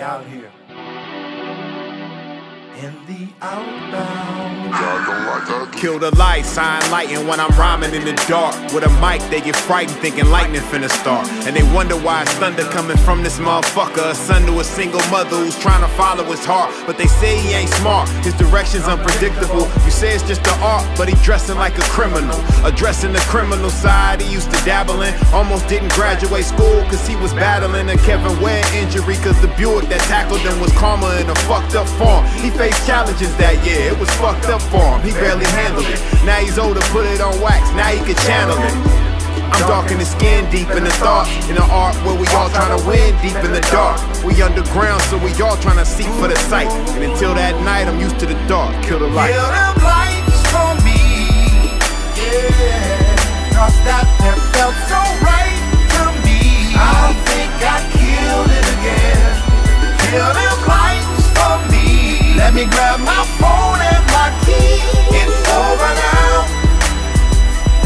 out here in the outbound. Kill the lights, I ain't lighting when I'm rhyming in the dark. With a mic, they get frightened thinking lightning finna start. And they wonder why it's thunder coming from this motherfucker. A son to a single mother who's trying to follow his heart. But they say he ain't smart, his direction's unpredictable. You say it's just the art, but he dressing like a criminal. Addressing the criminal side he used to dabble in. Almost didn't graduate school cause he was battling a Kevin Ware injury. Cause the Buick that tackled him was karma in a fucked up form. He faced challenges that year, it was fucked up for him. He barely handled it. Now he's older, put it on wax, now he can channel it. I'm dark in the skin, deep in the thought. In the art where we all trying to win, deep in the dark. We underground, so we all trying to seek for the sight. And until that night, I'm used to the dark. Kill the lights. Kill them lights for me, yeah. Cause that felt so right to me. I think I killed it again. Kill them lights for me. Let me grab my phone and my key. It's over now.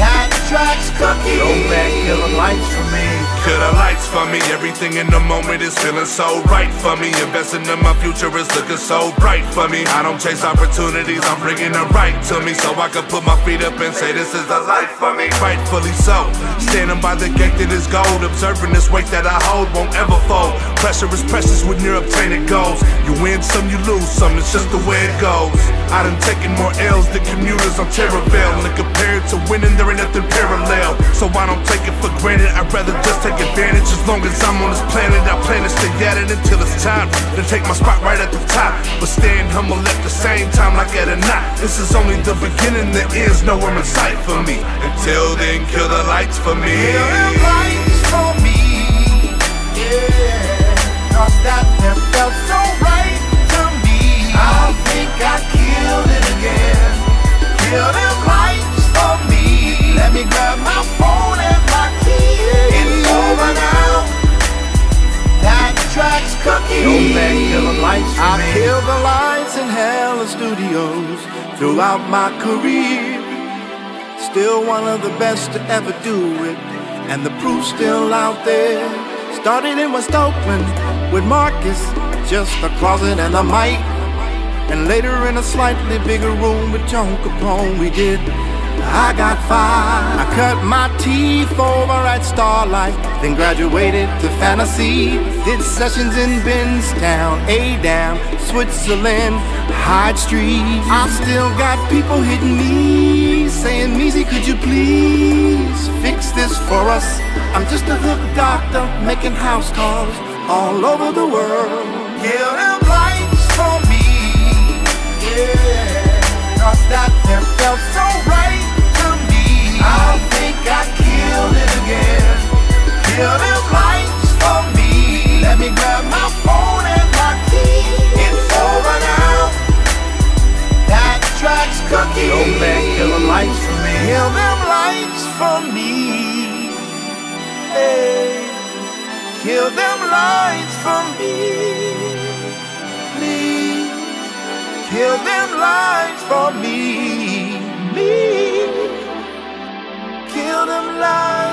That track's cookie. Go back, kill the lights for me. Kill the lights for me, everything in the moment is feeling so right for me. Investing in my future is looking so bright for me. I don't chase opportunities, I'm bringing it right to me. So I can put my feet up and say this is the life for me. Rightfully so, standing by the gate that is gold. Observing this weight that I hold won't ever fold. Pressure is precious when you're obtaining goals. You win some, you lose some, it's just the way it goes. I done taken more L's than commuters on Terravale. And compared to winning, there ain't nothing parallel. So I don't take it for granted, I'd rather just take advantage. As long as I'm on this planet, I plan to stay at it until it's time to take my spot right at the top. But staying humble at the same time like at a knot. This is only the beginning, there is nowhere in sight for me. Until then, kill the lights for me. Kill the lights for me, yeah. Cause that felt so right to me. I think I killed it again. Kill them lights for me. Let me grab my phone and my key. It's over now. That track's cookie. Go back, kill the lights for me. I killed the lights in Hella Studios throughout my career. Still one of the best to ever do it, and the proof's still out there. Started in West Oakland with Marcus, just a closet and a mic. And later in a slightly bigger room with John Capone, we did I Got Five. I cut my teeth over at Starlight, then graduated to Fantasy. Did sessions in Benstown, A-Down, Switzerland, Hyde Street. I still got people hitting me, saying, Meezy, could you please fix this for us? I'm just a hook doctor making house calls all over the world. Kill them lights for me, yeah. Cause that felt so right to me. I think I killed it again. Kill them lights for me. Let me grab my phone and my key. It's over now. That track's cookie. Go back, kill the lights for me. Kill them lights for me. Hey. Kill them lights for me. Please. Kill them lights for me. Kill them lights.